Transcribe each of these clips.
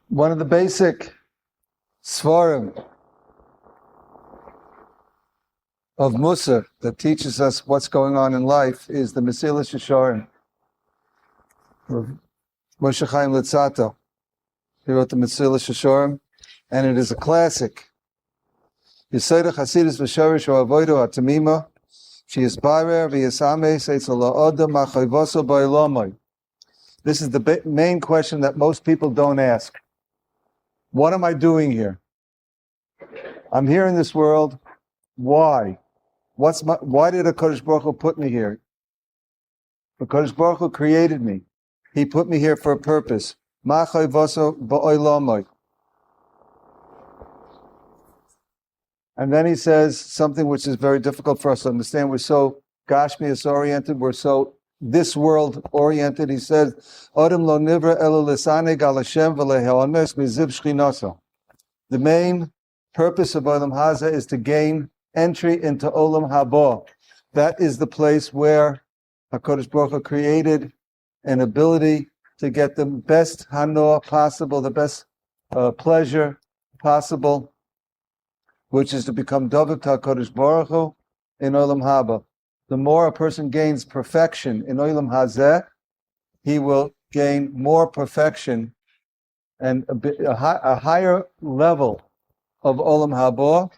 One of the basic svarim of Musar that teaches us what's going on in life is the Beha'aloscha Shorim of Moshe Chaim Litzato. He wrote the Beha'aloscha Shorim, and it is a classic. Yesod Chasidus v'Shorish Avodo Atamima, She'yisbarer v'Yisame Seitzel La'odam Machayvoso Ba'ilomai. This is the main question that most people don't ask. What am I doing here? I'm here in this world. Why? Why did HaKadosh Baruch Hu put me here? HaKadosh Baruch Hu created me. He put me here for a purpose. And then he says something which is very difficult for us to understand. We're so Gashmias oriented. We're so this world oriented. He says, the main purpose of Olam Haza is to gain entry into Olam Haba. That is the place where HaKadosh Baruch Hu created an ability to get the best hanoah possible, the best pleasure possible, which is to become David HaKadosh Baruch Hu in Olam Haba. The more a person gains perfection in Olam Hazeh, he will gain more perfection and a higher level of Olam Haba,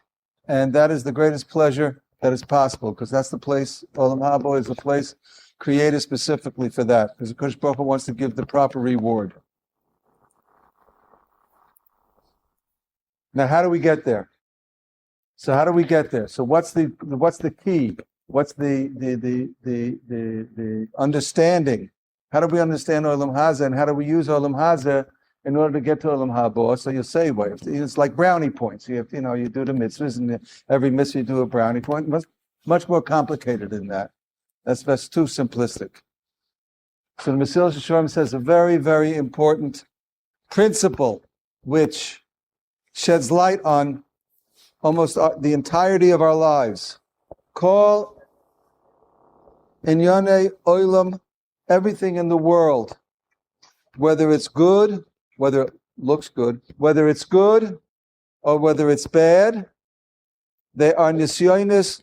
and that is the greatest pleasure that is possible, because that's the place, Olam Haba is a place created specifically for that, because HaKadosh Baruch Hu wants to give the proper reward. Now, how do we get there? So how do we get there? So what's the key? What's the understanding? How do we understand Olam Haza, and how do we use Olam Haza in order to get to Olam Haba? So you say, well, it's like brownie points. You do the mitzvahs, and every mitzvah you do a brownie point. Much more complicated than that. That's too simplistic. So the Beha'aloscha Shorim says a very, very important principle which sheds light on almost the entirety of our lives. Call Inyane Olam, everything in the world, whether it's good, whether it looks good, whether it's good or whether it's bad, they are nisyonis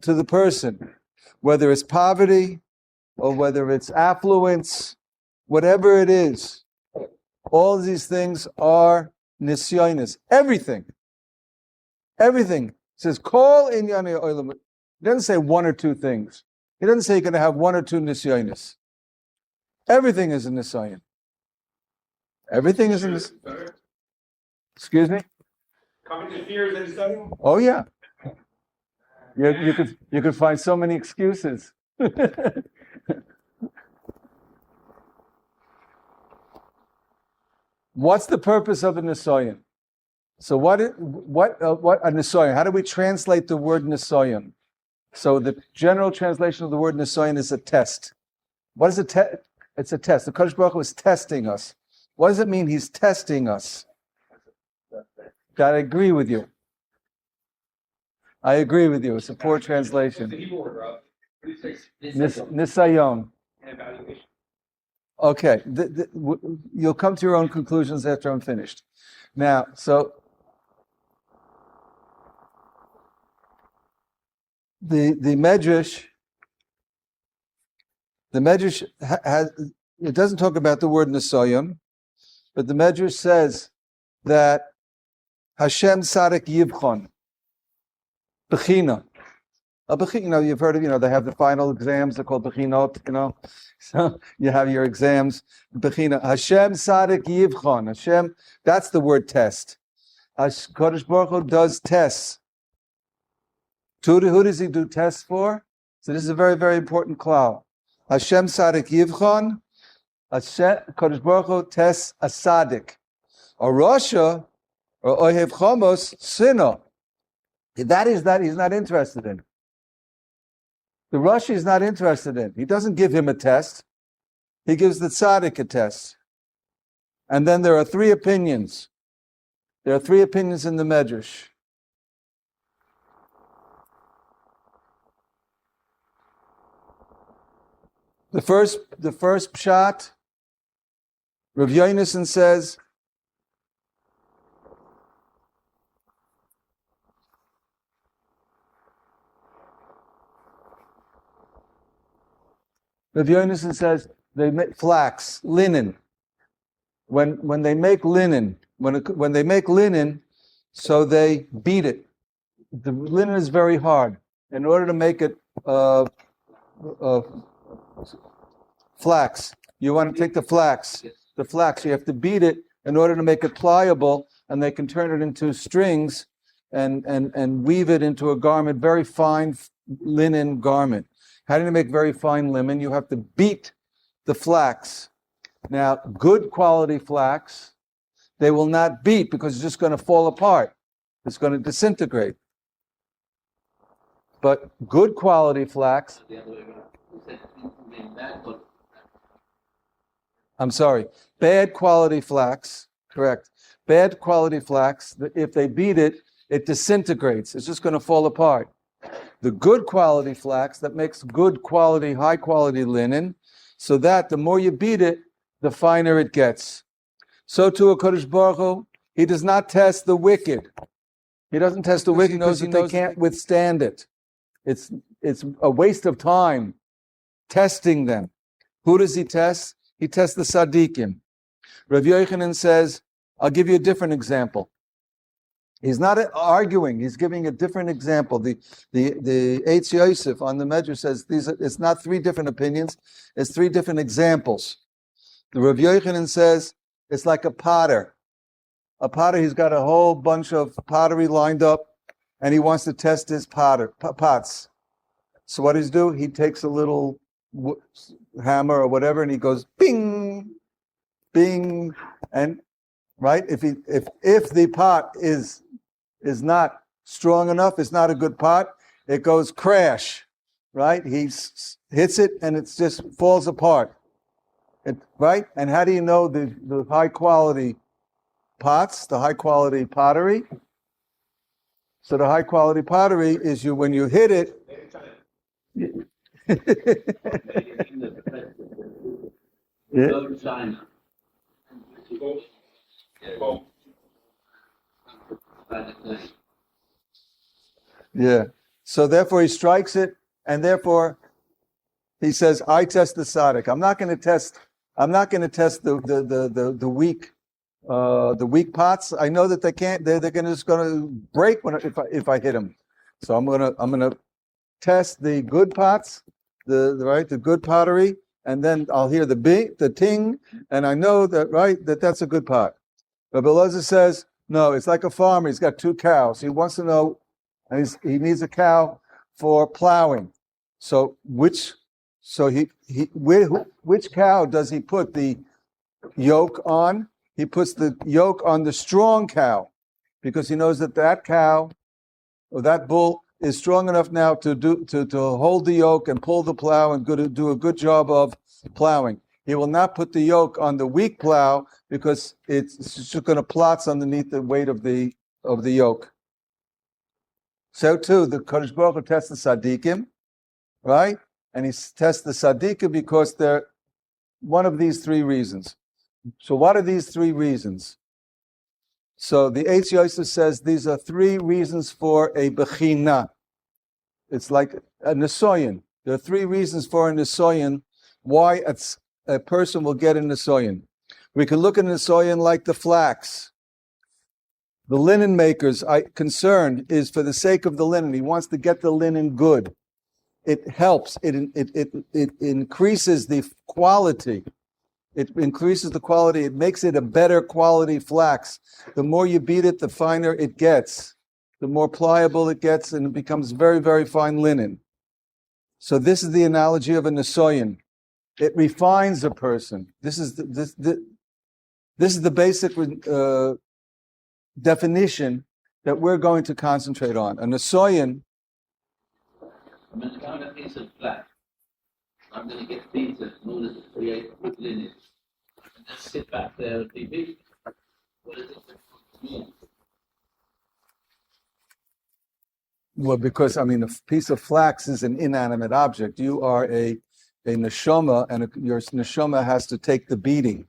to the person, whether it's poverty or whether it's affluence, whatever it is. All of these things are nisyonis. Everything. It says, call Inyane Olam. It doesn't say one or two things. He doesn't say you're going to have one or two nisyonis. Everything is a nisyon. Everything is a nisyon. Excuse me? Coming to fear is a nisyon? Oh yeah. You could find so many excuses. What's the purpose of a nisyon? So what a nisyon? How do we translate the word nisyon? So the general translation of the word nisyon is a test. What is a test? It's a test. The HaKadosh Baruch Hu is testing us. What does it mean he's testing us? I agree with you. It's a poor translation. Nisayon. Okay. You'll come to your own conclusions after I'm finished. Now, so the Medrash has, it doesn't talk about the word Nisayon, but the Medrash says that Hashem Sadik Yivchon, Bechina. You've heard of, they have the final exams, they're called Bechinot, So you have your exams, Bechina. Hashem Sadik Yivchon. Hashem, that's the word test. Kodesh Baruch Hu does tests. Who does he do tests for? So this is a very, very important klal. Hashem Sadik Yivchon. Kodesh Baruch Hu tests a Sadik. A Rasha, or Ohev Chomos, Sino. That he's not interested in. The Rashi is not interested in. He doesn't give him a test. He gives the tzaddik a test. And then there are three opinions. There are three opinions in the Medrash. The first pshat, Rav Yonason says, they make flax, linen. When they make linen, when they make linen, so they beat it. The linen is very hard. In order to make it flax, you want to take the flax, you have to beat it in order to make it pliable, and they can turn it into strings and weave it into a garment, very fine linen garment. How do you make very fine linen? You have to beat the flax. Now, good quality flax, they will not beat because it's just going to fall apart. It's going to disintegrate. But good quality flax, I'm sorry, bad quality flax, correct. Bad quality flax, if they beat it, it disintegrates. It's just going to fall apart. The good quality flax that makes good quality, high quality linen, so that the more you beat it, the finer it gets. So too, HaKadosh Baruch Hu, he does not test the wicked. He doesn't test the wicked because they can't withstand it. It's a waste of time testing them. Who does he test? He tests the tzaddikim. Rav Yochanan says, I'll give you a different example. He's not arguing. He's giving a different example. The Eitz Yosef on the Medrash says it's not three different opinions. It's three different examples. The Rav Yochanan says it's like a potter. A potter, he's got a whole bunch of pottery lined up, and he wants to test his pots. So what does he do? He takes a little hammer or whatever, and he goes bing, bing, and right. If the pot is not strong enough, it's not a good pot. It goes crash, right? He hits it, and it just falls apart. Right? And how do you know the high quality pots, the high quality pottery? So the high quality pottery is when you hit it. Yeah. So therefore he strikes it, and therefore he says, I test the tzaddik. I'm not going to test the weak pots. I know that they can't. They're just going to break if I hit them. So I'm gonna test the good pots, the good pottery, and then I'll hear the ting, and I know that that's a good pot. But Beha'aloscha says no. It's like a farmer. He's got 2 cows. He wants to know, and he needs a cow for plowing. So which cow does he put the yoke on? He puts the yoke on the strong cow, because he knows that cow or that bull is strong enough now to hold the yoke and pull the plow and do a good job of plowing. He will not put the yoke on the weak plow because it's just going to plot underneath the weight of the yoke. So too, the Kadosh Baruch Hu tests the tzaddikim, right? And he tests the tzaddikim because they're one of these 3 reasons. So what are these 3 reasons? So the Eitz Yosef says these are 3 reasons for a bechina. It's like a nesoyin. There are 3 reasons for a nesoyin, why a person will get a nesoyin. We can look at a nesoyin like the flax. The linen maker's concern is for the sake of the linen. He wants to get the linen good. It helps. It increases the quality. It increases the quality. It makes it a better quality flax. The more you beat it, the finer it gets. The more pliable it gets, and it becomes very, very fine linen. So this is the analogy of a nesoyin. It refines a person. This is the basic definition that we're going to concentrate on. A nesoyin I'm going to go on a piece of flat. I'm going to get beaten in order to create a good lineage. And then sit back there and be beaten. What does it mean? Well, because I mean, a piece of flax is an inanimate object. You are a neshama, and your neshama has to take the beating.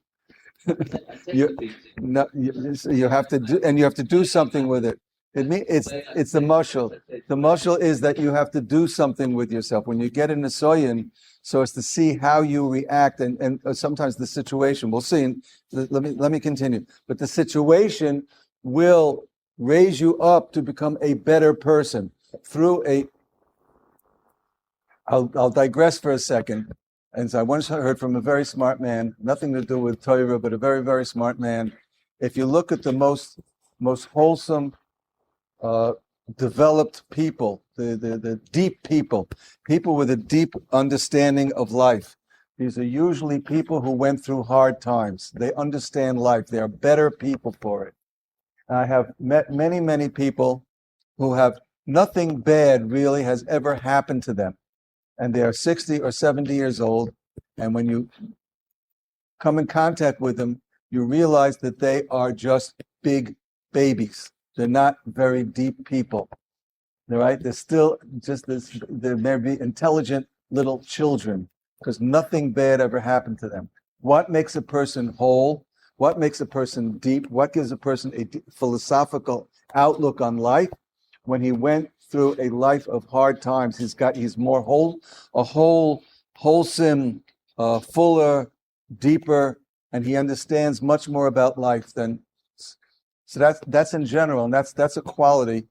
I take You- the beating. No, you have to do, and you have to do something with it. It's the mushal. The mushal is that you have to do something with yourself when you get in the soyin, so as to see how you react, and sometimes the situation. We'll see. And let me continue. But the situation will raise you up to become a better person through a. I'll digress for a second. And so I once heard from a very smart man, nothing to do with Torah, but a very, very smart man. If you look at the most wholesome, developed people, the deep people with a deep understanding of life, these are usually people who went through hard times. They understand life. They are better people for it. I have met many, many people who have nothing bad really has ever happened to them. And they are 60 or 70 years old. And when you come in contact with them, you realize that they are just big babies. They're not very deep people. All right? They're still just this, they're maybe intelligent little children because nothing bad ever happened to them. What makes a person whole? What makes a person deep? What gives a person a philosophical outlook on life? When he went through a life of hard times, he's more wholesome, fuller, deeper, and he understands much more about life than. So that's in general, and that's a quality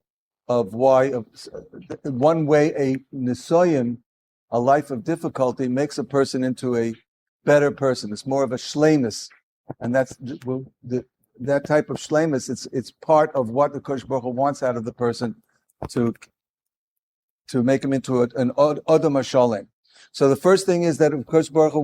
of why one way a nisoyim, a life of difficulty, makes a person into a better person. It's more of a shleimus, and that's that type of shleimus. It's part of what the Kodesh Baruch Hu wants out of the person to make him into an Adam HaShalem. So the first thing is that Kodesh Baruch Hu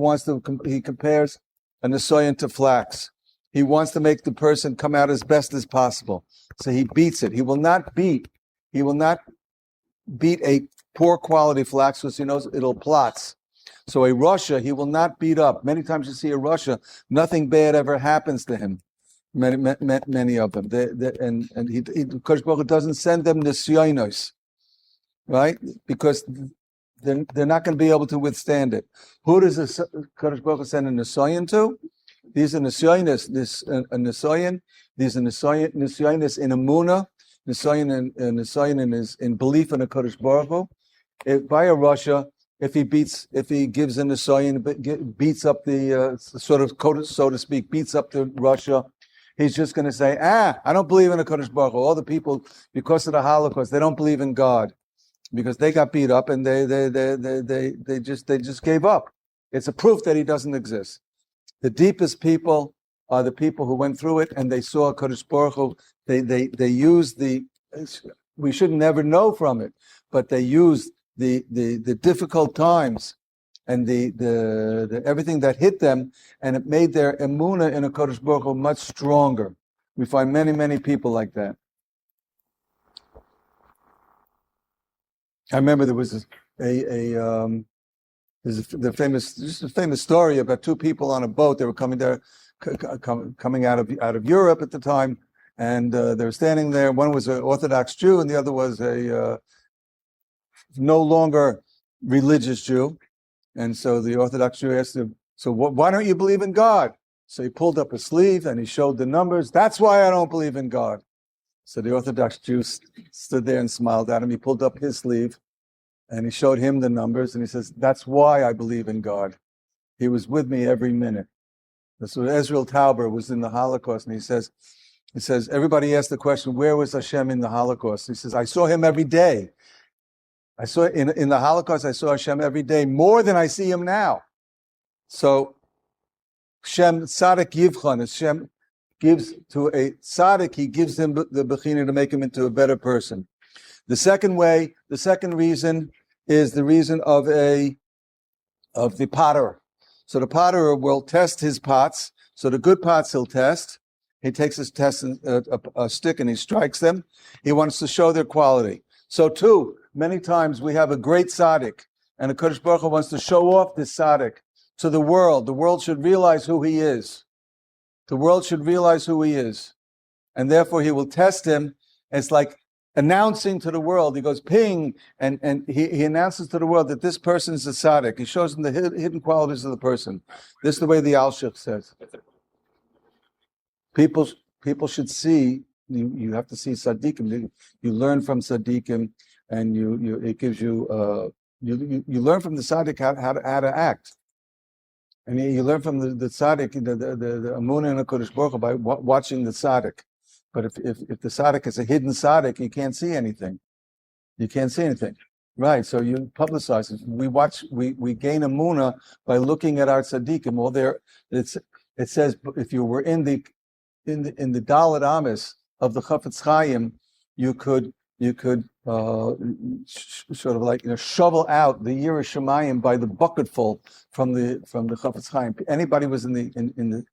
he compares a nisoyan to flax. He wants to make the person come out as best as possible. So he beats it. He will not beat a poor quality flax because he knows it'll plots. So a Russia, he will not beat up. Many times you see a Russia, nothing bad ever happens to him. Many of them. Kodesh Baruch Hu doesn't send them nisyonos, right? Because they're not going to be able to withstand it. Who does Kodesh Baruch Hu send a nisoyan to? These are nisyonis. These are nisyonis in Emunah, nisoyan in belief in a Kodesh Baruch Hu. By a Russia, if he gives a nisoyan, beats up the so to speak, beats up the Russia. He's just going to say, I don't believe in a Kodesh Baruch Hu. All the people, because of the Holocaust, they don't believe in God because they got beat up and they just gave up. It's a proof that he doesn't exist. The deepest people are the people who went through it and they saw Kodesh Baruch Hu. They used we should never know from it, but they used the difficult times and the everything that hit them, and it made their emunah in a Kodesh Baruch Hu much stronger. We find many, many people like that. I remember there was there's a famous story about two people on a boat. They were coming out of Europe at the time, and they were standing there. One was an Orthodox Jew, and the other was a no longer religious Jew. And so the Orthodox Jew asked him, "So why don't you believe in God?" So he pulled up his sleeve and he showed the numbers. "That's why I don't believe in God." So the Orthodox Jew stood there and smiled at him. He pulled up his sleeve and he showed him the numbers and he says, "That's why I believe in God. He was with me every minute." So Israel Tauber was in the Holocaust, and he says, everybody asked the question, where was Hashem in the Holocaust? He says, "I saw him every day. I saw in the Holocaust, I saw Hashem every day, more than I see him now." So Hashem tzaddik yivchan, Hashem gives to a tzaddik, he gives him the bechina to make him into a better person. The second reason is the reason of the potter. So the potter will test his pots. So the good pots he'll test. He takes a stick and he strikes them. He wants to show their quality. So too, many times we have a great tzaddik, and the Kodesh Baruch Hu wants to show off this tzaddik to the world. The world should realize who he is. The world should realize who he is. And therefore he will test him. It's like announcing to the world. He goes ping, and he announces to the world that this person is a tzaddik. He shows them the hidden qualities of the person. This is the way the Alshich says. People should see. You have to see tzaddikim. You learn from tzaddikim, and it gives you you learn from the tzaddik how to act, and you learn from the tzaddik the amunah and the Kodesh Baruch Hu by watching the tzaddik. But if the tzaddik is a hidden tzaddik, you can't see anything. You can't see anything, right? So you publicize it. We gain amunah by looking at our tzaddikim. Well, it says if you were in the Dalet Amis of the Chafetz Chaim, you could sort of like shovel out the Yireh Shamayim by the bucketful from the Chafetz Chaim. Anybody was in the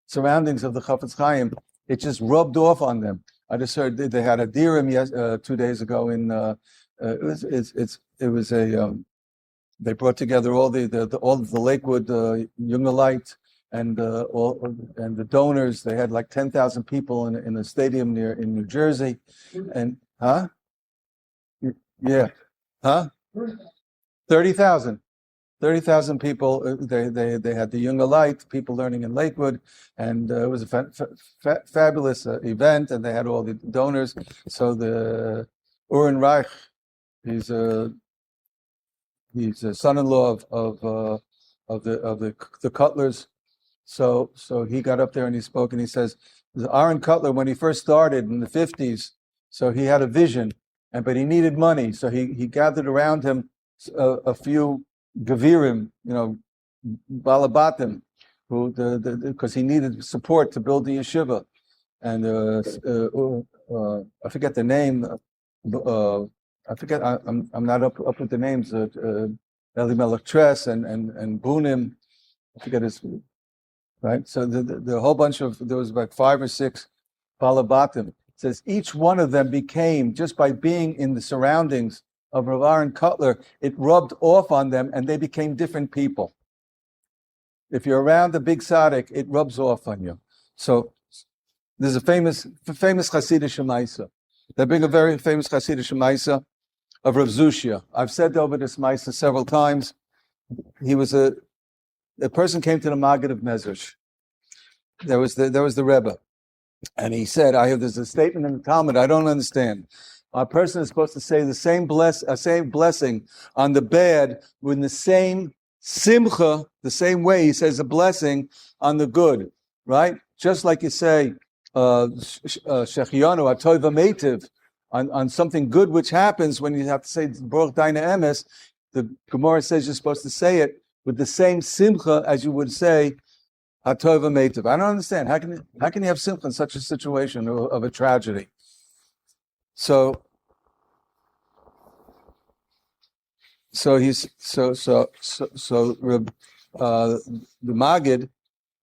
surroundings of the Chafetz Chaim, it just rubbed off on them. I just heard they had a dirim 2 days ago in they brought together all of the Lakewood Jungelite and the donors. They had like 10,000 people in a stadium in New Jersey, and yeah, 30,000 people. They had the Jungelite people learning in Lakewood, and it was a fabulous event. And they had all the donors. So the Urin Reich, he's a son-in-law of the Cutlers. So he got up there and he spoke, and he says, Aaron Cutler, when he first started in the 50s, so he had a vision, but he needed money. So he gathered around him a few Gavirim, Balabatim, because he needed support to build the yeshiva. And I forget the name. I forget. I'm not up with the names. Elimelech Tress and Bunim. I forget his. Right. So the whole bunch there was about 5 or 6 Balabatim. It says each one of them became, just by being in the surroundings of Rav Aaron Cutler, it rubbed off on them and they became different people. If you're around the big tzaddik, it rubs off on you. So there's a famous Hasidic Shemaisa. They bring a very famous Hasidic Shemaisa of Rav Zushia. I've said over this Maisa several times. He was a person came to the Maggid of Mezrich. There was the Rebbe, and he said, there's a statement in the Talmud I don't understand. A person is supposed to say the same blessing on the bad with the same simcha, the same way he says a blessing on the good, right? Just like you say, Shechianu Atoiva Meitiv, on something good which happens when you have to say Baruch Daina Emes. The Gemara says you're supposed to say it with the same simcha as you would say Atoiva Meitiv. I don't understand. How can you have simcha in such a situation of a tragedy? So the Maggid,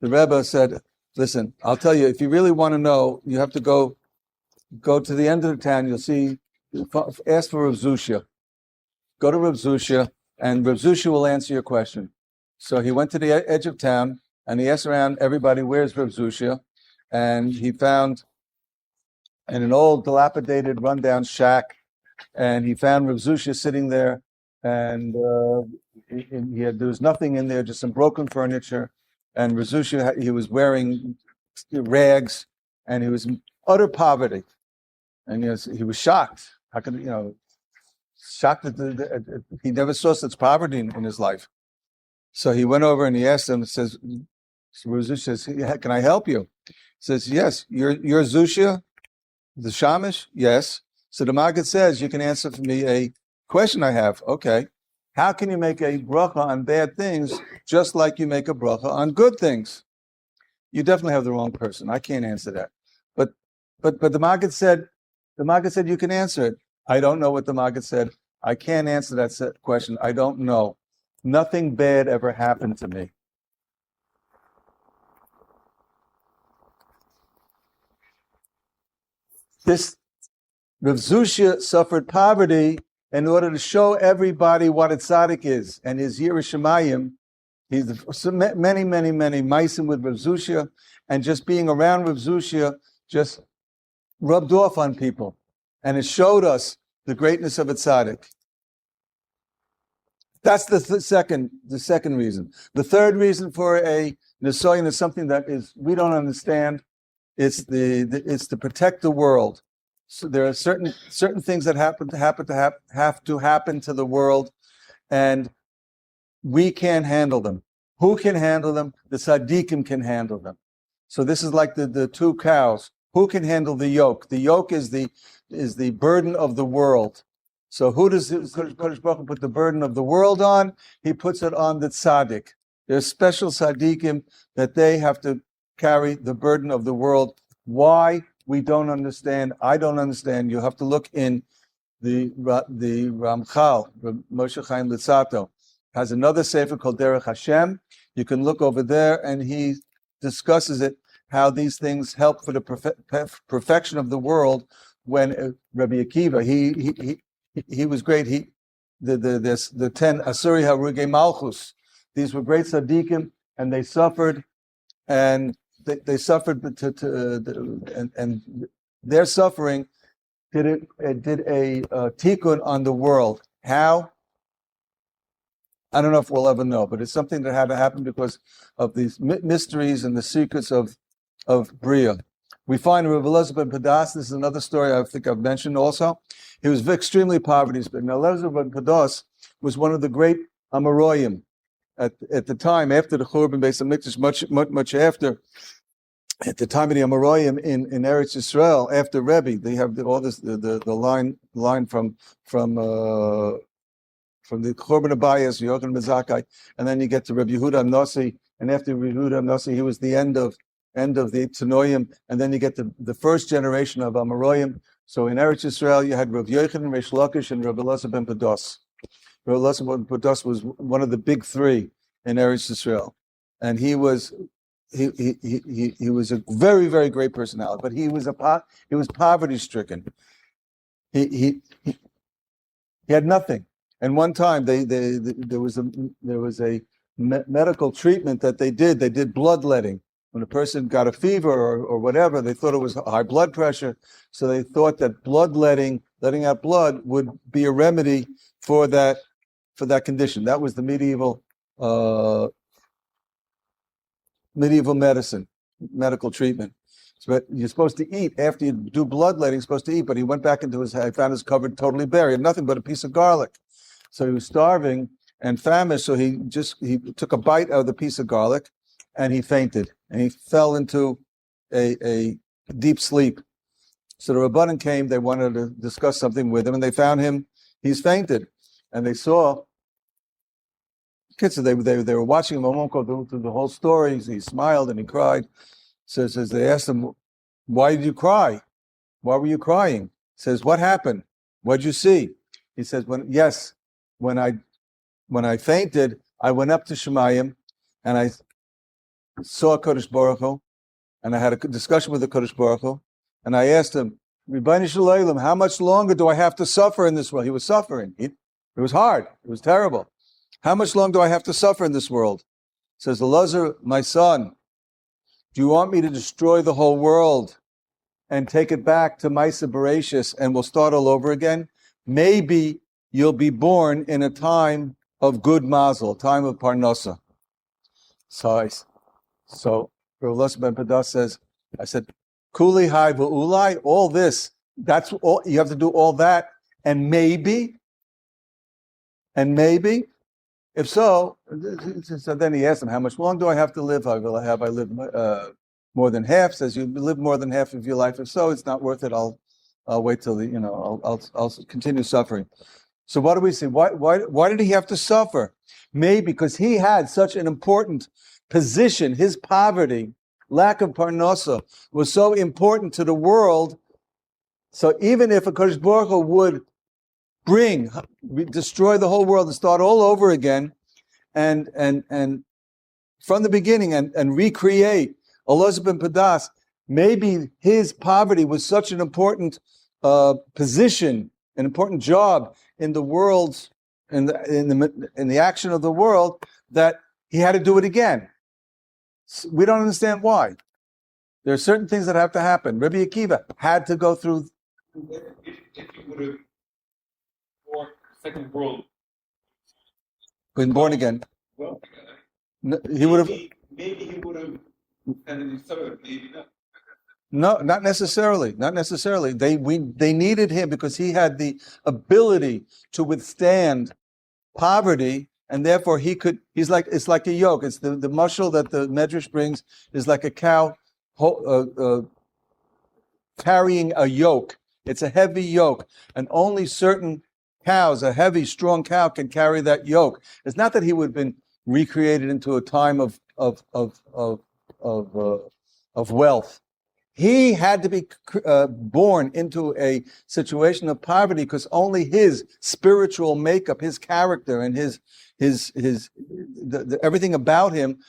the Rebbe said, listen, I'll tell you, if you really want to know, you have to go to the end of the town. You'll see, ask for Rav Zushia. Go to Rav Zushia, and Rav Zushia will answer your question. So he went to the edge of town, and he asked around everybody, where's Rav Zushia? And he found in an old, dilapidated, rundown shack, and he found Rav Zushia sitting there, and there was nothing in there, just some broken furniture, and Rav Zushia, he was wearing rags, and he was in utter poverty, and he was shocked. How could shocked that he never saw such poverty in his life. So he went over and he asked him, says, Rav Zushia says, can I help you? He says, yes, you're Zushia, the Shamish? Yes. So the Maggid says, you can answer for me a question I have. Okay. How can you make a bracha on bad things just like you make a bracha on good things? You definitely have the wrong person. I can't answer that. But the Maggid said you can answer it. I don't know what the Maggid said. I can't answer that question. I don't know. Nothing bad ever happened to me. This Rav Zushia suffered poverty in order to show everybody what a tzaddik is. And his Yerushalayim, he's many maisim with Rav Zushia, and just being around Rav Zushia just rubbed off on people. And it showed us the greatness of a tzaddik. That's the second reason. The third reason for a nisoyin is something that we don't understand. It's to protect the world. So there are certain things that have to happen to the world, and we can't handle them. Who can handle them? The tzaddikim can handle them. So this is like the two cows. Who can handle the yoke? The yoke is the burden of the world. So who does Kodesh Baruch Hu put the burden of the world on? He puts it on the tzaddik. There's special tzaddikim that they have to carry the burden of the world. Why? We don't understand. I don't understand. You have to look in the Ramchal, Moshe Chaim Luzzatto, has another sefer called Derech Hashem. You can look over there, and he discusses it, how these things help for the perfection of the world. When Rabbi Akiva, he was great. The 10 Asuri Haruge Malchus. These were great tzaddikim, and they suffered, and they suffered and their suffering did a tikkun on the world. How? I don't know if we'll ever know, but it's something that had to happen because of these mysteries and the secrets of Bria. We find Rav Elazar ben Padas. This is another story I think I've mentioned also. He was extremely poverty-stricken. Now, Elazar ben Padas was one of the great Amoraim at the time, after the Churban Beis HaMikdash, much after. At the time of the Amoraim in Eretz Yisrael, after Rebbe, they have all this the line from the Churban Abayas, Yochanan Mezakai, and then you get to Rabbi Yehuda Amnosi, and after Rabbi Yehuda Amnosi, he was the end of the Tanoim, and then you get the first generation of Amoraim. So in Eretz Yisrael, you had Rav Yochanan, Reish Lakish, and Rav Elazar ben Padas. Rav Elazar ben Padas was one of the big three in Eretz Yisrael, and he was a very, very great personality, but he was poverty stricken. He had nothing. And one time there was a medical treatment that they did. They did bloodletting. When a person got a fever or whatever, they thought it was high blood pressure. So they thought that bloodletting, letting out blood, would be a remedy for that condition. That was the medieval medicine, medical treatment. But you're supposed to eat after you do bloodletting. You're supposed to eat. But he went back into his house, found his cupboard totally bare. He had nothing but a piece of garlic. So he was starving and famished. So he took a bite out of the piece of garlic, and he fainted, and he fell into a deep sleep. So the Rabbanan came. They wanted to discuss something with him, and they found him. He's fainted, and they saw. Kids, they were watching him. I won't go through the whole story. He smiled and he cried. Says they asked him, "Why did you cry? Why were you crying?" Says, "What happened? What'd you see?" He says, "When I fainted, I went up to Shemayim, and I saw Kodesh Baruch Hu, and I had a discussion with the Kodesh Baruch Hu, and I asked him, Ribono Shel Olam, how much longer do I have to suffer in this world?" He was suffering. It was hard. It was terrible. "How much longer do I have to suffer in this world?" Says Elazar, "My son, do you want me to destroy the whole world and take it back to Maisa Bereshis and we'll start all over again? Maybe you'll be born in a time of good mazel, a time of parnasa." So Rav Elazar ben Padas says, I said, "Kuli hai v'ulai, all this, that's all, you have to do all that, and maybe, if so then he asked him, how much longer do I have to live? Have I lived more than half? Says, you live more than half of your life. If so, it's not worth it. I'll wait till I'll continue suffering. So what do we see? Why did he have to suffer? Maybe because he had such an important position. His poverty, lack of parnasa, was so important to the world. So even if a Kodesh Baruch Hu would destroy the whole world and start all over again, and from the beginning and recreate Elazar ben Padas, maybe his poverty was such an important position an important job in the world's in the action of the world, that he had to do it again. We don't understand why. There are certain things that have to happen. Rabbi Akiva had to go through. If he would have fought the second world, Been born again. well, He would have. maybe he would have, and he started, maybe not. No, not necessarily. Not necessarily. They needed him because he had the ability to withstand poverty, and therefore he's like, it's like a yoke. It's the mushal that the Medrash brings is like a cow carrying a yoke. It's a heavy yoke, and only certain cows, a heavy, strong cow, can carry that yoke. It's not that he would have been recreated into a time of wealth. He had to be born into a situation of poverty because only his spiritual makeup, his character, and everything about him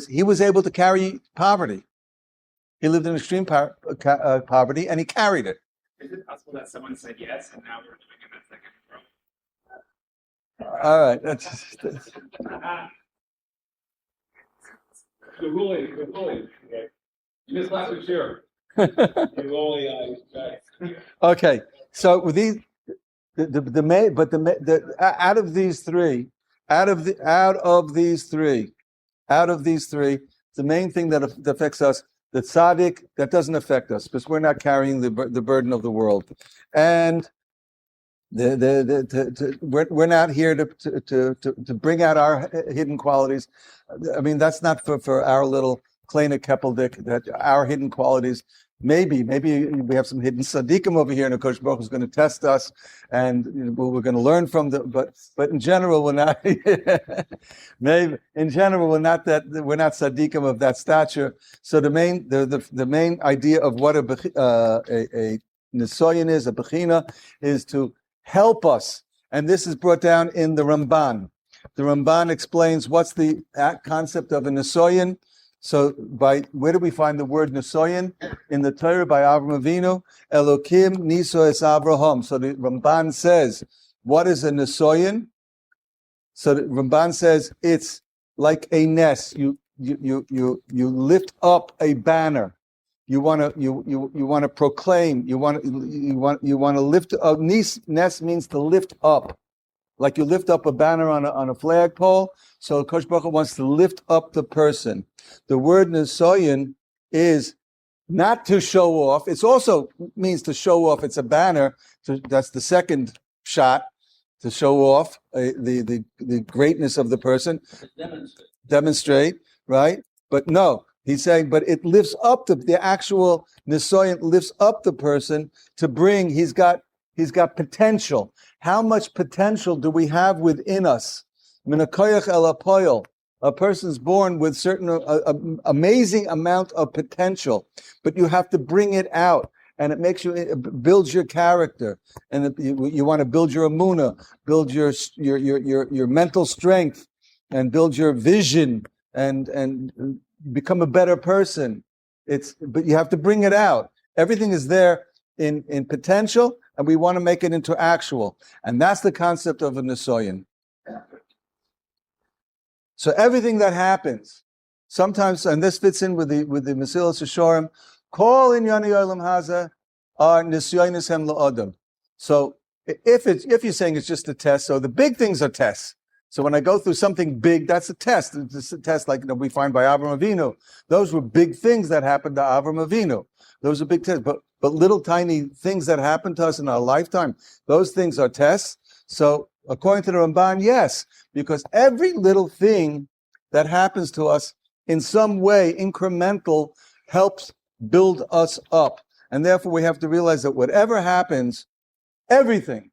he was able to carry poverty. He lived in extreme poverty, and he carried it. Is it possible that someone said yes, and now we're doing it that second row? All right, that's Good ruling. You missed last week's year. You only, okay. So with these, out of these three, the main thing that affects us, the tzaddik, that doesn't affect us because we're not carrying the burden of the world, and we're not here to bring out our hidden qualities. I mean, that's not for our little kleine keppeldik, that our hidden qualities. Maybe we have some hidden tzaddikim over here, and the Kodesh Baruch Hu is going to test us, and we're going to learn from but in general we're not. Maybe in general we're not tzaddikim of that stature. So the main idea of what a nisoyan is, a bechina, is to help us, and this is brought down in the Ramban. The Ramban explains what's the concept of a nisoyan. So where do we find the word nisoyan? In the Torah by Avraham Avinu, Elokim niso es Avraham. So the Ramban says, what is a nisoyan? So the Ramban says it's like a nest. You lift up a banner. You want to proclaim. You want to lift up. Nest means to lift up. Like you lift up a banner on a flagpole. So Kodesh Baruch Hu wants to lift up the person. The word nisoyan is not to show off. It also means to show off. It's a banner. That's the second shot, to show off the greatness of the person. Demonstrate, right? But no, he's saying, but it lifts up the actual nisoyan lifts up the person to bring. He's got potential. How much potential do we have within us? Min hakoyach el hapoyel. A person's born with certain amazing amount of potential, but you have to bring it out, and it makes it builds your character, and you want to build your emunah, build your mental strength, and build your vision, and become a better person. But you have to bring it out. Everything is there in potential, and we want to make it into actual, and that's the concept of a nisoyan. So everything that happens, sometimes, and this fits in with the Mesilas Yesharim, kol inyani olam haza are nisyonis hem la'adam. So if you're saying it's just a test, so the big things are tests. So when I go through something big, that's a test. It's a test like we find by Avraham Avinu. Those were big things that happened to Avraham Avinu. Those are big tests. But little tiny things that happen to us in our lifetime, those things are tests. So according to the Ramban, yes, because every little thing that happens to us in some way, incremental, helps build us up. And therefore we have to realize that whatever happens, everything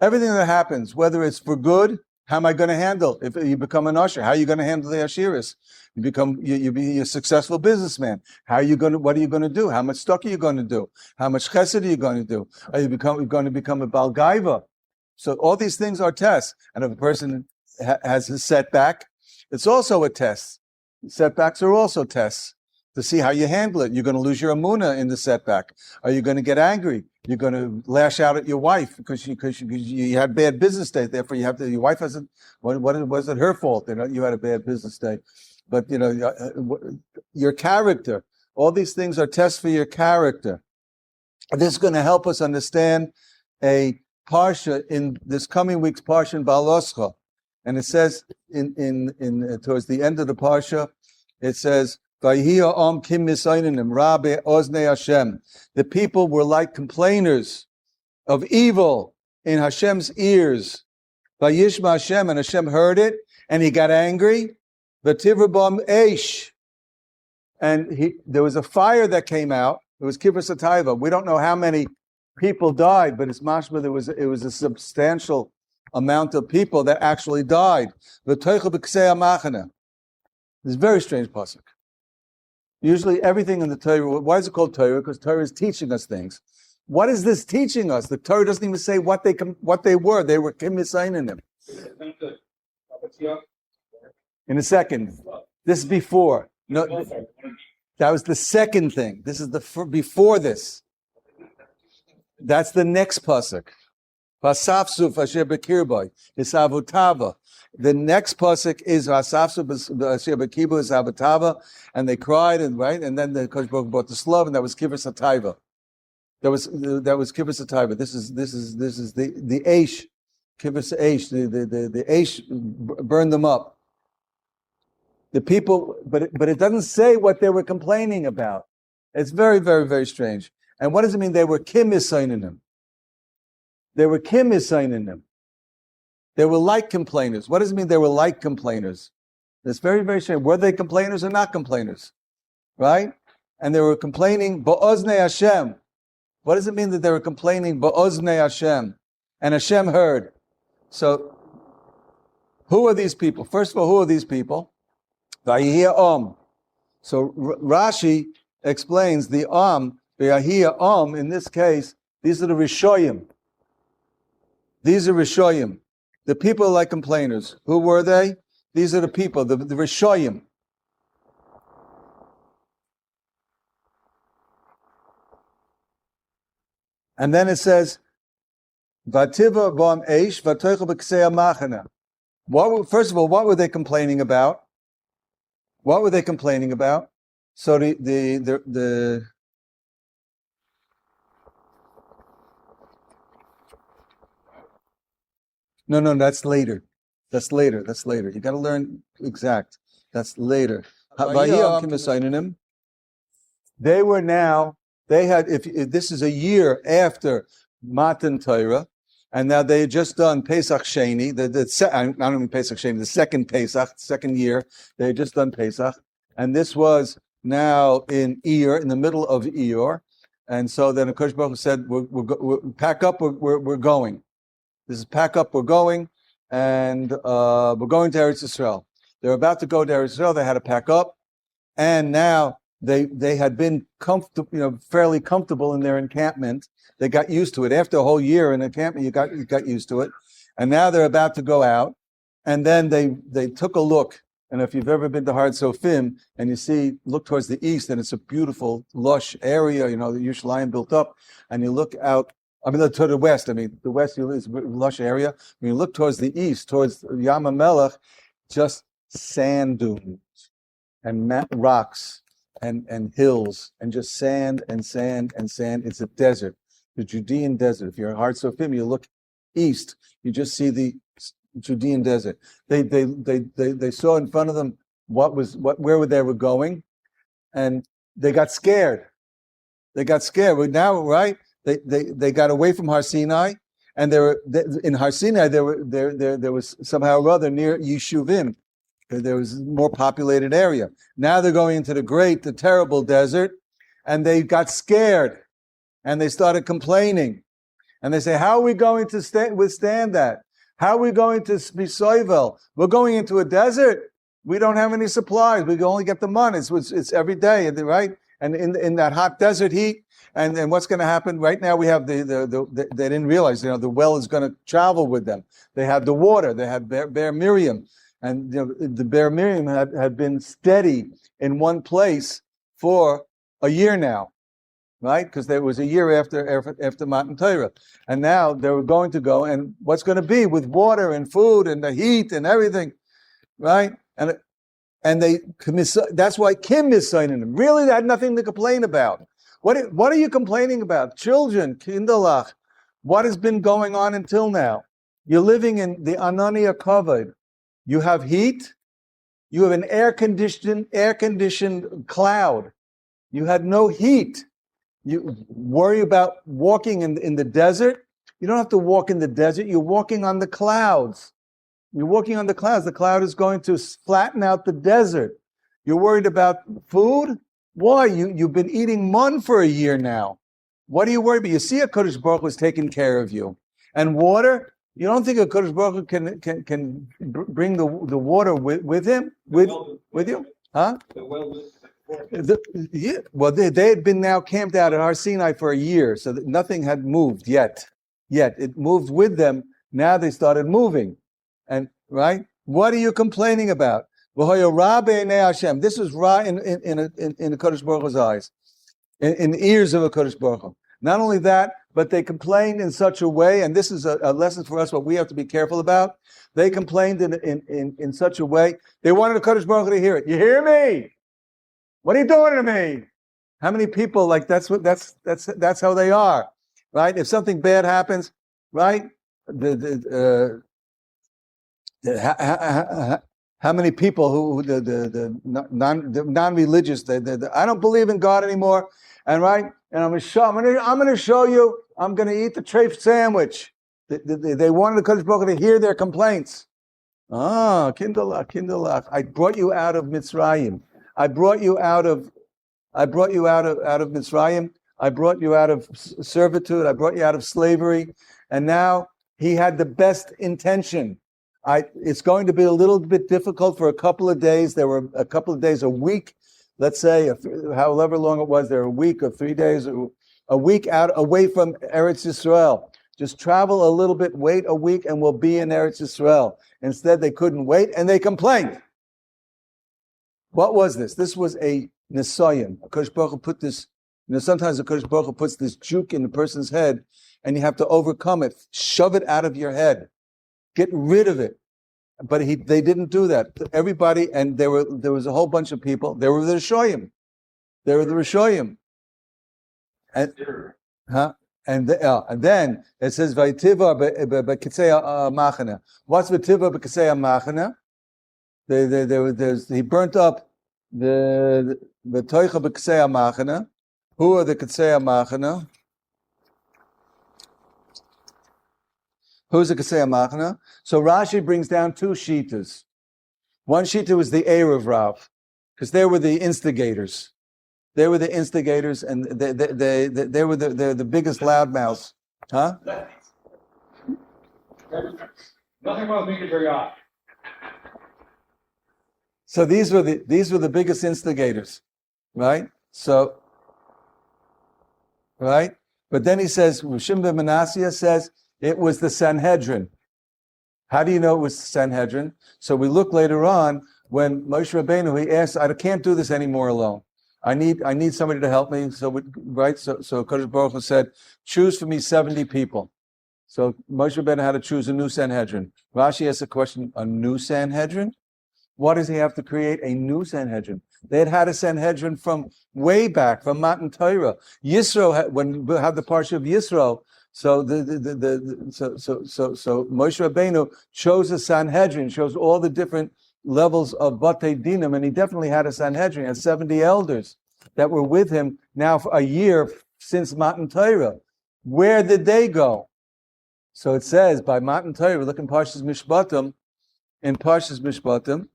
that happens, whether it's for good, how am I going to handle? If you become an usher, how are you going to handle the ashiris? You be a successful businessman. What are you going to do? How much stock are you going to do? How much chesed are you going to do? Are you going to become a balgaiva? So all these things are tests. And if a person has a setback, it's also a test. Setbacks are also tests. to see how you handle it. You're going to lose your amuna in the setback. Are you going to get angry? You're going to lash out at your wife because you had bad business day. Therefore, you have to. Your wife hasn't. What was it her fault? You had a bad business day, but your character. All these things are tests for your character. This is going to help us understand a parsha in this coming week's parsha in Beha'aloscha, and it says in towards the end of the parsha, it says. The people were like complainers of evil in Hashem's ears. Vayishma Hashem, and Hashem heard it, and he got angry. V'tivrabam eish, and there was a fire that came out. It was kibbutz hatayva. We don't know how many people died, but it's mashma. It was a substantial amount of people that actually died. V'toicha b'ksei hamachana. It's a very strange pasuk. Usually everything in the Torah, why is it called Torah? Because Torah is teaching us things. What is this teaching us? The Torah doesn't even say what they were. They were kim yisainim. In a second. This is before. No, that was the second thing. This is before this. That's the next pasuk. Vasafsuf asher bekirbai isavutava. The next pasuk is Vasafsuf asher bekibu isavutava, and they cried and then the Kodesh Baruch Hu brought the slav, and that was kibbutz hatayva. That was kibbutz hatayva. This is the eish, kibbutz eish. The eish burned them up. The people, but it doesn't say what they were complaining about. It's very, very, very strange. And what does it mean? They were kim yisainim. They were kim yisainim. They were like complainers. What does it mean they were like complainers? It's very, very strange. Were they complainers or not complainers? Right? And they were complaining ba'oznei Hashem. What does it mean that they were complaining ba'oznei Hashem? And Hashem heard. So, who are these people? First of all, who are these people? Vayihia Om. So Rashi explains the Vayihia Om, in this case, these are the Rishoyim. These are Rishoyim. The people are like complainers. Who were they? These are the people, the Rishoyim. And then it says, Vativa bam eish, vatoicha b'ksei machana. First of all, what were they complaining about? What were they complaining about? So the No, that's later. That's later. You got to learn exact. That's later. They were now. They had. If this is a year after Matan Torah, and now they had just done Pesach Sheni. I don't mean Pesach Sheni. The second Pesach, second year. They had just done Pesach, and this was now in Iyar, in the middle of Iyar, and so then the Kodesh Baruch Hu said, "We're pack up. We're going." This is pack up, we're going, and we're going to Eretz Yisrael. They're about to go to Eretz Yisrael, they had to pack up, and now they had been fairly comfortable in their encampment. They got used to it. After a whole year in encampment, you got used to it. And now they're about to go out, and then they took a look. And if you've ever been to Har Tzofim, and you look towards the east, and it's a beautiful, lush area, the Yerushalayim built up, and you look out, to the west. The west is a lush area. When you look towards the east, towards Yam HaMelech, just sand dunes and rocks and hills and just sand and sand and sand. It's a desert, the Judean desert. If you're in Har Tzofim, you look east, you just see the Judean desert. They saw in front of them where they were going, and they got scared. Now, right? They got away from Har Sinai, and in Har Sinai there was somehow or other near Yeshuvim. There was a more populated area. Now they're going into the terrible desert, and they got scared, and they started complaining, and they say, "How are we going to withstand that? How are we going to be soivel? We're going into a desert. We don't have any supplies. We can only get the man. It's every day, right? And in that hot desert heat." And what's going to happen right now? We have they didn't realize the well is going to travel with them. They have the water. They have Bear Miriam, and the Bear Miriam had been steady in one place for a year now, right? Because there was a year after Matan Torah. And now they were going to go, and what's going to be with water and food and the heat and everything, right? And that's why Kim is signing them. Really, they had nothing to complain about. What are you complaining about? Children, kindalach. What has been going on until now? You're living in the Anania covered. You have heat. You have an air-conditioned cloud. You had no heat. You worry about walking in the desert. You don't have to walk in the desert. You're walking on the clouds. You're walking on the clouds. The cloud is going to flatten out the desert. You're worried about food? Why? You've been eating mun for a year now. What are you worried about? You see, HaKadosh Baruch Hu is taking care of you. And water? You don't think HaKadosh Baruch Hu can bring the water with him? With you? Huh? Well, they had been now camped out at Har Sinai for a year, so that nothing had moved yet. It moved with them. Now they started moving. And right? What are you complaining about? This was Ra in the Kodesh Baruch Hu's eyes, in the ears of a Kodesh Baruch Hu. Not only that, but they complained in such a way, and this is a lesson for us, what we have to be careful about. They complained in such a way, they wanted the Kodesh Baruch Hu to hear it. You hear me? What are you doing to me? How many people, like, that's how they are, right? If something bad happens, right? How many people who the non-religious, I don't believe in God anymore, and right, and I'm gonna show you. I'm gonna eat the treif sandwich. They wanted the Kodesh Baruch Hu to hear their complaints. Kindalach. I brought you out of Mitzrayim. I brought you out of Mitzrayim. I brought you out of servitude. I brought you out of slavery, and now he had the best intention. It's going to be a little bit difficult for a couple of days. There were a couple of days, a week, let's say, however long it was, there were a week or 3 days, a week out away from Eretz Yisrael. Just travel a little bit, wait a week, and we'll be in Eretz Yisrael. Instead, they couldn't wait, and they complained. What was this? This was a nisayon. HaKadosh Baruch Hu put this, sometimes HaKadosh Baruch Hu puts this juke in the person's head, and you have to overcome it, shove it out of your head. Get rid of it. But they didn't do that. Everybody, and there was a whole bunch of people. They were the Rishoyim. And then it says Vaytiva b'kitzei machana. What's Vaytiva b'kitzei machana? He burnt up the toicha b'kitzei machana. Who are the kitzei machana? Who's the Kasei Machna? So Rashi brings down two shitas. One shita was the Erev Rav, because they were the instigators. They were the instigators, and they were the biggest loudmouths. Huh? Nothing wrong with making it very odd. So these were the biggest instigators, right? So, right? But then he says, Rishim ben Manasseh says, it was the Sanhedrin. How do you know it was the Sanhedrin? So we look later on when Moshe Rabbeinu, he asked, I can't do this anymore alone. I need somebody to help me. So Kodesh Baruch Hu said, choose for me 70 people. So Moshe Rabbeinu had to choose a new Sanhedrin. Rashi asks a question, a new Sanhedrin? What does he have to create a new Sanhedrin? They had a Sanhedrin from way back, from Matan Torah. Yisro, when we had the parsha of Yisro, so so Moshe Rabbeinu chose a Sanhedrin, chose all the different levels of Batei Dinim, and he definitely had a Sanhedrin. He had 70 elders that were with him now for a year since Matan Torah. Where did they go? So it says by Matan Torah, look in Parshas Mishpatim. In Parshas Mishpatim,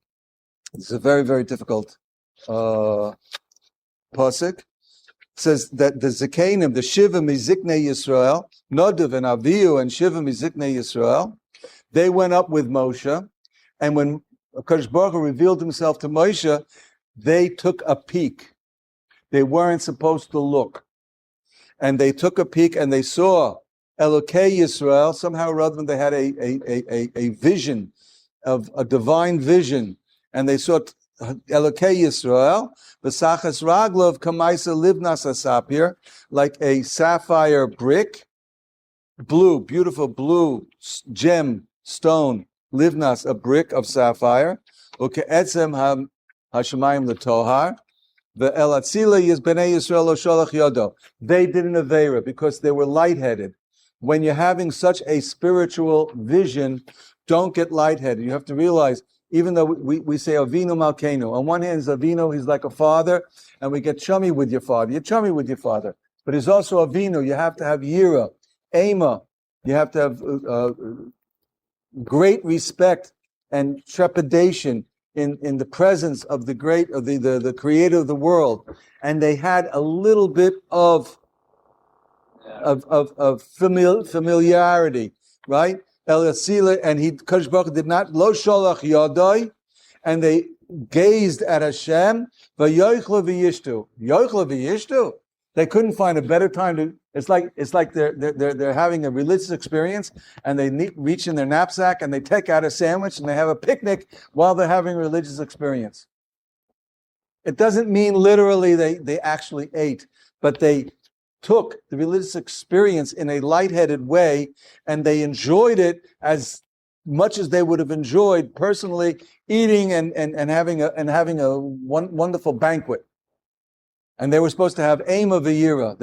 it's a very, very difficult pasuk. It says that the Zekanim, the Shiva Miziknei Yisrael, Nadav and Avihu and Shiva Miziknei Yisrael, they went up with Moshe, and when HaKadosh Baruch Hu revealed himself to Moshe, they took a peek. They weren't supposed to look. And they took a peek and they saw Elokei Yisrael. Somehow or other they had a vision, of a divine vision. And they saw Elokei Yisrael, v'sachas raglov kamaisa livnas asapir, like a sapphire brick, blue, beautiful blue gem stone, livnas, a brick of sapphire, uke'etzem hashemayim l'tohar, ve'el atzila yiz b'nei Yisrael lo sholach yodo. They did an avera because they were lightheaded. When you're having such a spiritual vision, don't get lightheaded. You have to realize, even though we say Avinu Malkeinu, on one hand, Avinu, he's like a father, and we get chummy with your father. You're chummy with your father. But he's also Avinu. You have to have Yira, Ema. You have to have great respect and trepidation in the presence of the great, of the creator of the world. And they had a little bit of familiarity, right? El Yasila, and Kadosh Baruch Hu did not lo sholach yadai, and they gazed at Hashem. V'yochla v'yishtu, yochla v'yishtu. They couldn't find a better time to. It's like they're having a religious experience, and they reach in their knapsack and they take out a sandwich and they have a picnic while they're having a religious experience. It doesn't mean literally they actually ate, but they took the religious experience in a lightheaded way, and they enjoyed it as much as they would have enjoyed personally eating and having a wonderful banquet. And they were supposed to have aim of a yira.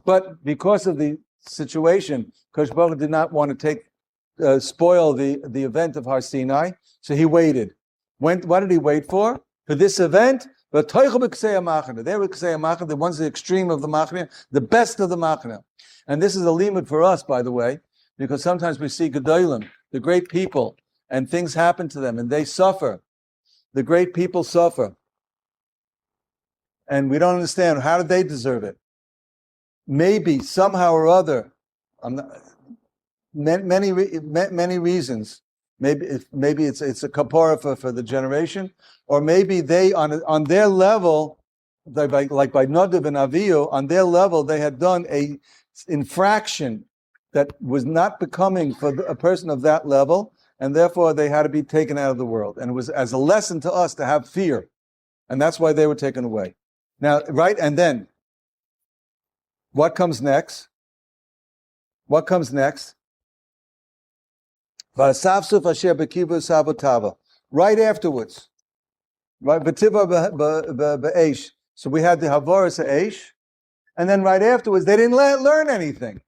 But because of the situation, Kadosh Baruch Hu did not want to spoil the event of Har Sinai, so he waited. What did he wait for? For this event, they were Ksei Machane, the ones at the extreme of the Machane, the best of the Machane. And this is a limud for us, by the way, because sometimes we see Gedolim, the great people, and things happen to them, and they suffer. The great people suffer. And we don't understand, how did they deserve it? Maybe, somehow or other, many reasons. Maybe it's a kapara for the generation, or maybe they on their level, like by Nadav and Avihu, on their level they had done a infraction that was not becoming for a person of that level, and therefore they had to be taken out of the world. And it was as a lesson to us to have fear, and that's why they were taken away. Now, right, and then what comes next? Right afterwards, right? So we had the Havaras Eish, and then right afterwards, they didn't learn anything.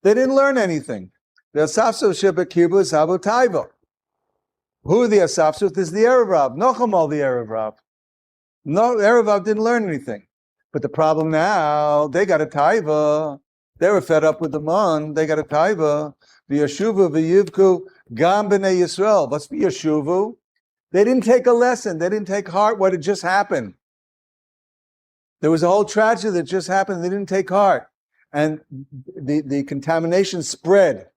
The Asafsuf Shebekibus Sabu Taiva. Who are the Asafsuf? This is the Erev Rav. Nochamal the Erev Rav. No, Erev Rav didn't learn anything. But the problem now, they got a Taiva. They were fed up with the man. They got a Taiva. V'yashuvu v'yivku gam b'nei Yisrael. What's v'yashuvu? They didn't take a lesson. They didn't take heart what had just happened. There was a whole tragedy that just happened. They didn't take heart. And the contamination spread.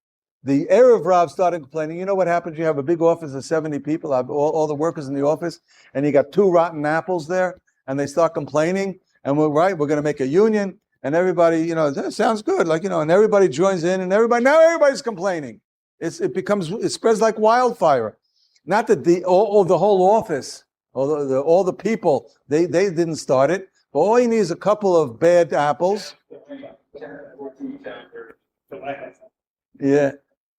The Erev Rav started complaining. You know what happens? You have a big office of 70 people, all the workers in the office, and you got 2 rotten apples there, and they start complaining. And we're going to make a union, and everybody, that sounds good, and everybody joins in, and now everybody's complaining. It spreads like wildfire. Not that the whole office, all the people, they didn't start it, but all you need is a couple of bad apples. Yeah.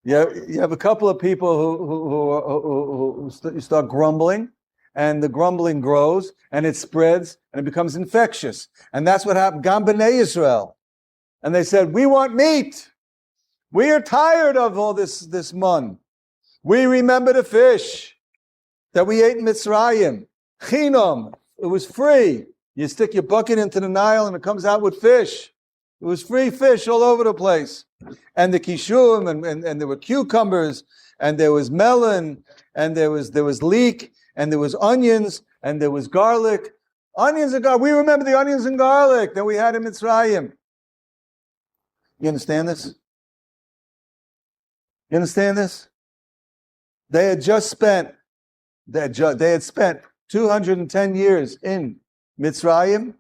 You have a couple of people who start grumbling, and the grumbling grows, and it spreads, and it becomes infectious. And that's what happened. Gam b'nei Yisrael. And they said, we want meat. We are tired of all this mun. We remember the fish that we ate in Mitzrayim. Chinam. It was free. You stick your bucket into the Nile, and it comes out with fish. It was free fish all over the place. And the kishum, and there were cucumbers, and there was melon, and there was leek, and there was onions, and there was garlic. Onions and garlic. We remember the onions and garlic that we had in Mitzrayim. You understand this? They had just spent 210 years in Mitzrayim.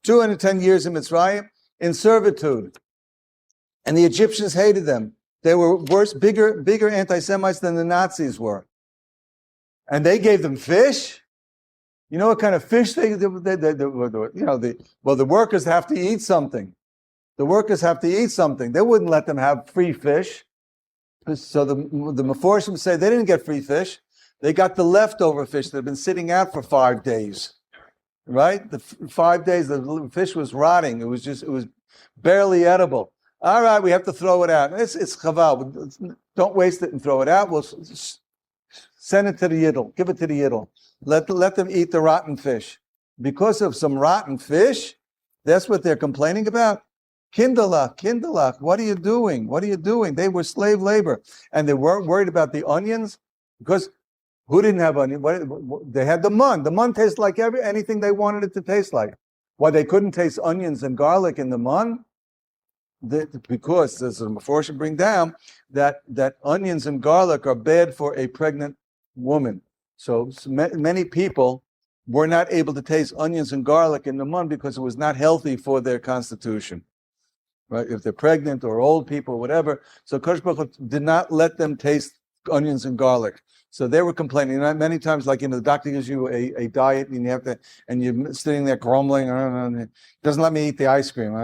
210 years in Mitzrayim in servitude. And the Egyptians hated them. They were worse, bigger anti-Semites than the Nazis were. And they gave them fish. You know what kind of fish the workers have to eat something. The workers have to eat something. They wouldn't let them have free fish. So the Meforshim say they didn't get free fish. They got the leftover fish that had been sitting out for 5 days. Right? The 5 days, the fish was rotting. It was barely edible. All right, we have to throw it out. It's chaval. Don't waste it and throw it out. We'll send it to the Yidel. Give it to the Yidel. Let them eat the rotten fish. Because of some rotten fish, that's what they're complaining about. Kindalach, what are you doing? What are you doing? They were slave labor. And they weren't worried about the onions because who didn't have onion? They had the mun. The mun tastes like anything they wanted it to taste like. Why they couldn't taste onions and garlic in the mun? Because, as the Meforshim bring down, that onions and garlic are bad for a pregnant woman. So many people were not able to taste onions and garlic in the mun because it was not healthy for their constitution. Right? If they're pregnant or old people or whatever. So Kodesh Baruch Hu did not let them taste onions and garlic. So they were complaining. Many times, like, the doctor gives you a diet and you're sitting there grumbling, doesn't let me eat the ice cream.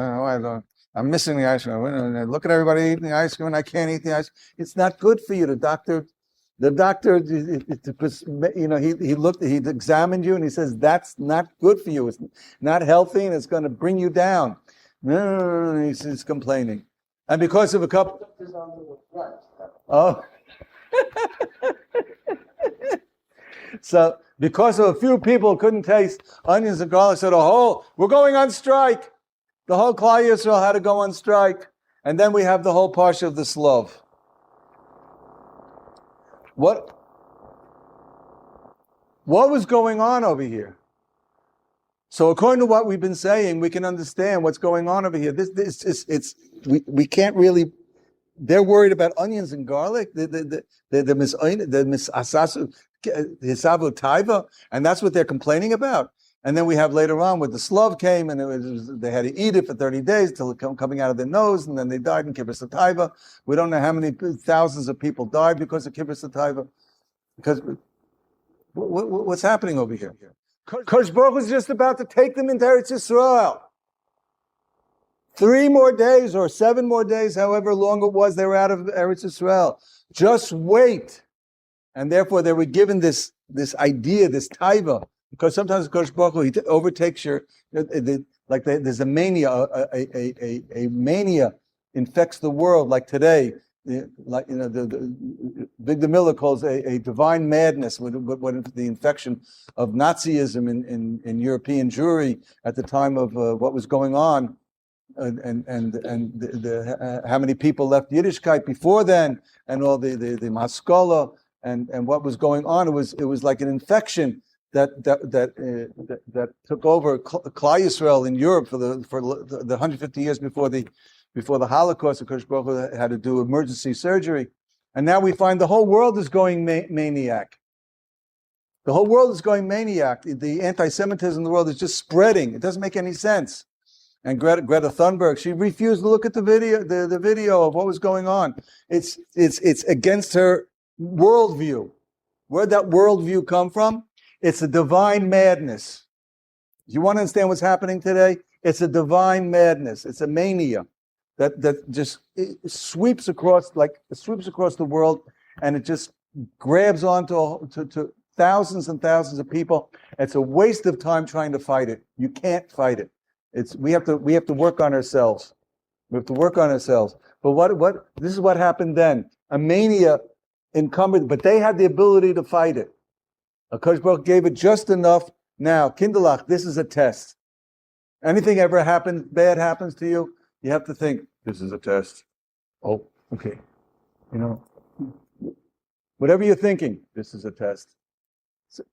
I'm missing the ice cream. Look at everybody eating the ice cream and I can't eat the ice cream. It's not good for you. The doctor, he examined you and he says, that's not good for you. It's not healthy and it's going to bring you down. No, he's complaining. And because of a couple... Oh. So because of a few people couldn't taste onions and garlic, so we're going on strike. The whole Klal Yisrael had to go on strike. And then we have the whole parsha of the Slav. What was going on over here? So according to what we've been saying, we can understand what's going on over here. We can't really. They're worried about onions and garlic. The misasasu hisavu taiva, and that's what they're complaining about. And then we have later on where the Slav came and they had to eat it for 30 days till it coming out of their nose, and then they died in kibbutz taiva. We don't know how many thousands of people died because of kibbutz taiva. Because what's happening over here? Kodesh Baruch was just about to take them into Eretz Yisrael. 3 more days or 7 more days, however long it was, they were out of Eretz Yisrael. Just wait. And therefore they were given this idea, this taiva, because sometimes Kodesh Baruch Hu, he overtakes there's a mania, a mania infects the world, like today. The Victor Miller calls a divine madness what the infection of Nazism in European Jewry at the time of what was going on, and how many people left Yiddishkeit before then, and all the Maskola and what was going on. It was like an infection that took over Klal Yisrael in Europe for the 150 years before the Holocaust. The Kodesh Baruch Hu had to do emergency surgery. And now we find the whole world is going maniac. The whole world is going maniac. The anti-Semitism in the world is just spreading. It doesn't make any sense. And Greta Thunberg, she refused to look at the video of what was going on. It's against her worldview. Where'd that worldview come from? It's a divine madness. You want to understand what's happening today? It's a divine madness. It's a mania that just sweeps across the world, and it just grabs onto to thousands and thousands of people. It's a waste of time trying to fight it. You can't fight it. We have to work on ourselves. We have to work on ourselves. But what this is what happened then. A mania encumbered, but they had the ability to fight it. HaKadosh Baruch gave it just enough. Now, Kindalach, this is a test. Anything ever bad happens to you, you have to think, this is a test. Oh, okay. Whatever you're thinking, this is a test. So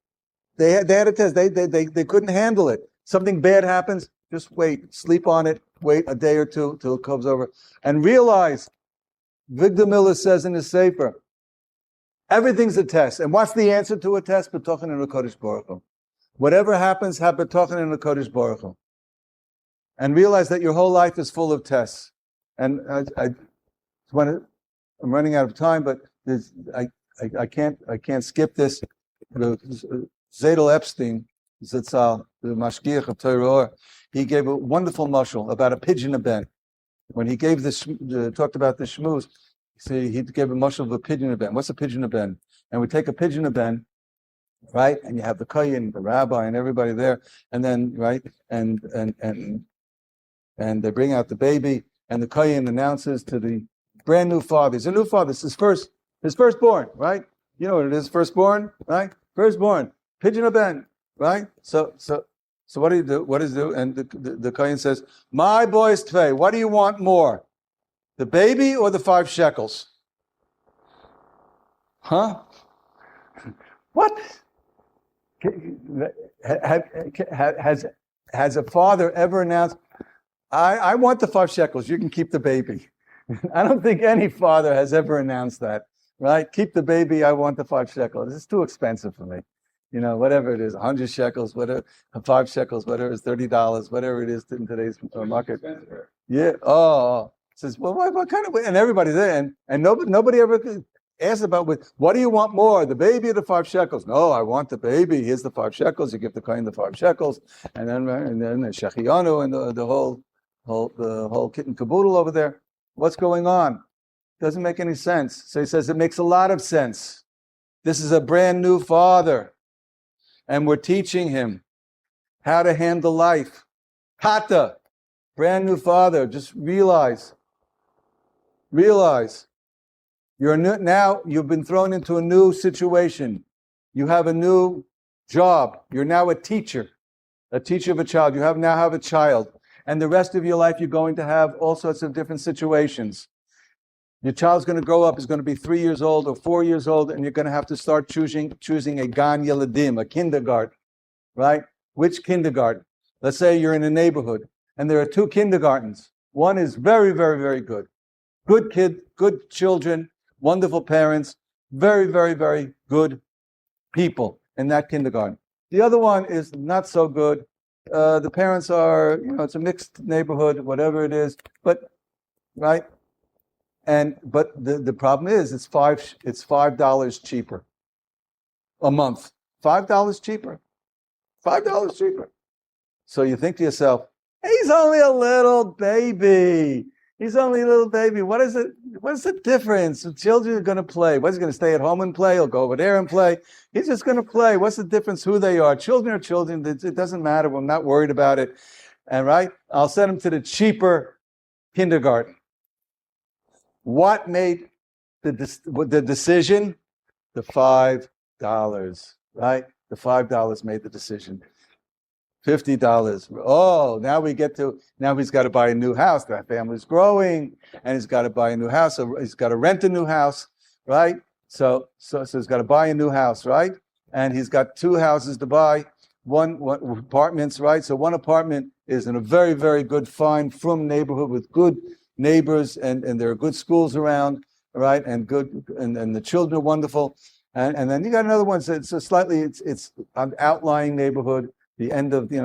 they had a test. They couldn't handle it. Something bad happens, just wait. Sleep on it. Wait a day or two till it comes over. And realize, Victor Miller says in his Sefer, everything's a test. And what's the answer to a test? B'tochen in the Kodesh Baruch Hu. Whatever happens, have b'tochen in the Kodesh Baruch Hu. And realize that your whole life is full of tests. And I'm running out of time, but I can't skip this. Zadel Epstein, Zitzal, the Mashgiach of Torah Or, he gave a wonderful mashal about a pigeon a ben. When he gave this, talked about the shmooze, he gave a mashal of a pigeon a ben. What's a pigeon a ben? And we take a pigeon a ben, right? And you have the kohen, the rabbi, and everybody there, and then right, and they bring out the baby, and the kohen announces to the brand new father. He's a new father. It's his firstborn, right? You know what it is, firstborn, right? Firstborn, pigeon a ben, right? So what do you do? What does do? And the kohen says, "My boys tvei, what do you want more, the baby or the 5 shekels?" Huh? What? Has a father ever announced, I want the 5 shekels, you can keep the baby? I don't think any father has ever announced that, right? Keep the baby, I want the 5 shekels. It's too expensive for me. You know, whatever it is, 100 shekels, whatever, 5 shekels, whatever it's $30, whatever it is in today's market. Yeah. Oh, says, well, what kind of way? And everybody's there, and nobody ever asked about what do you want more, the baby or the 5 shekels? No, I want the baby. Here's the 5 shekels. You give the kohen the 5 shekels, and then the shechianu and the whole kit and caboodle over there. What's going on? Doesn't make any sense. So he says it makes a lot of sense. This is a brand new father, and we're teaching him how to handle life. Hata, brand new father. Just realize. You've been thrown into a new situation. You have a new job. You're now a teacher of a child. You now have a child. And the rest of your life, you're going to have all sorts of different situations. Your child's going to grow up, is going to be 3 years old or 4 years old, and you're going to have to start choosing a gan yeladim, a kindergarten, right? Which kindergarten? Let's say you're in a neighborhood, and there are 2 kindergartens. One is very, very, very good. Good kid, good children, wonderful parents, very, very, very good people in that kindergarten. The other one is not so good. The parents are, it's a mixed neighborhood, whatever it is, but, right? But the problem is it's $5 cheaper a month. $5 cheaper. $5 cheaper. So you think to yourself, he's only a little baby. He's only a little baby. What is it? What's the difference? The children are going to play. What's he going to stay at home and play? He'll go over there and play. He's just going to play. What's the difference who they are? Children are children. It doesn't matter. I'm not worried about it. And right, I'll send him to the cheaper kindergarten. What made the decision? The $5, right? The $5 made the decision. $50. Oh, now he's got to buy a new house. That family's growing, and he's got to buy a new house. So he's got to rent a new house, right? So he's got to buy a new house, right? And he's got 2 houses to buy, one apartments, right? So one apartment is in a very, very good, fine, frum neighborhood with good neighbors, and there are good schools around, right? And the children are wonderful. And then you got another one. So it's an outlying neighborhood. The end of, you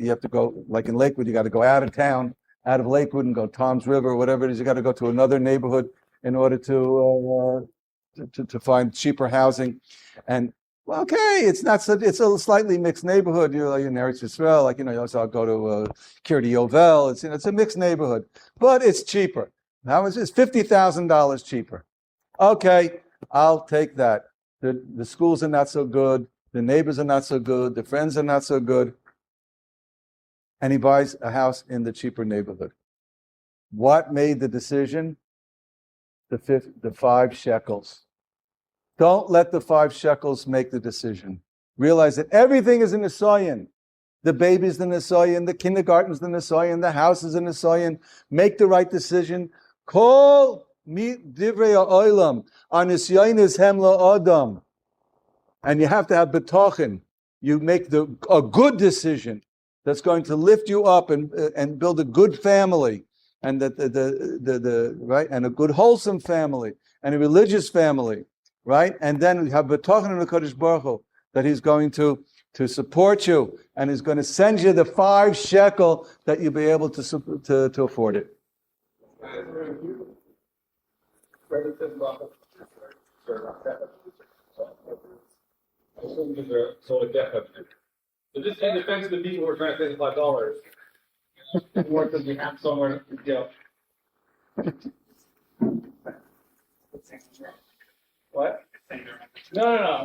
have to go, like in Lakewood, you got to go out of town, out of Lakewood and go Tom's River or whatever it is. You got to go to another neighborhood in order to find cheaper housing. And well, okay, it's a slightly mixed neighborhood. You're in Eretz Yisrael, also I'll go to Kiryat Yovel. It's a mixed neighborhood, but it's cheaper. How much is $50,000 cheaper? Okay, I'll take that. The schools are not so good. The neighbors are not so good. The friends are not so good. And he buys a house in the cheaper neighborhood. What made the decision? The 5 shekels. Don't let the 5 shekels make the decision. Realize that everything is in the soyin. The baby's in the soyin, the kindergarten's in the soyin, the house is in the soyin. Make the right decision. Kol divrei ha'olam anisyonis hem la'adam. And you have to have betochen. You make a good decision that's going to lift you up and build a good family, and right, and a good wholesome family, and a religious family, right? And then you have betochen in the Kodesh Baruch Hu that he's going to support you, and he's going to send you the 5 shekel that you'll be able to afford it. cylinders are sold at depot. So just in defense of the people who are trying to save $5, work that we have somewhere, What? No.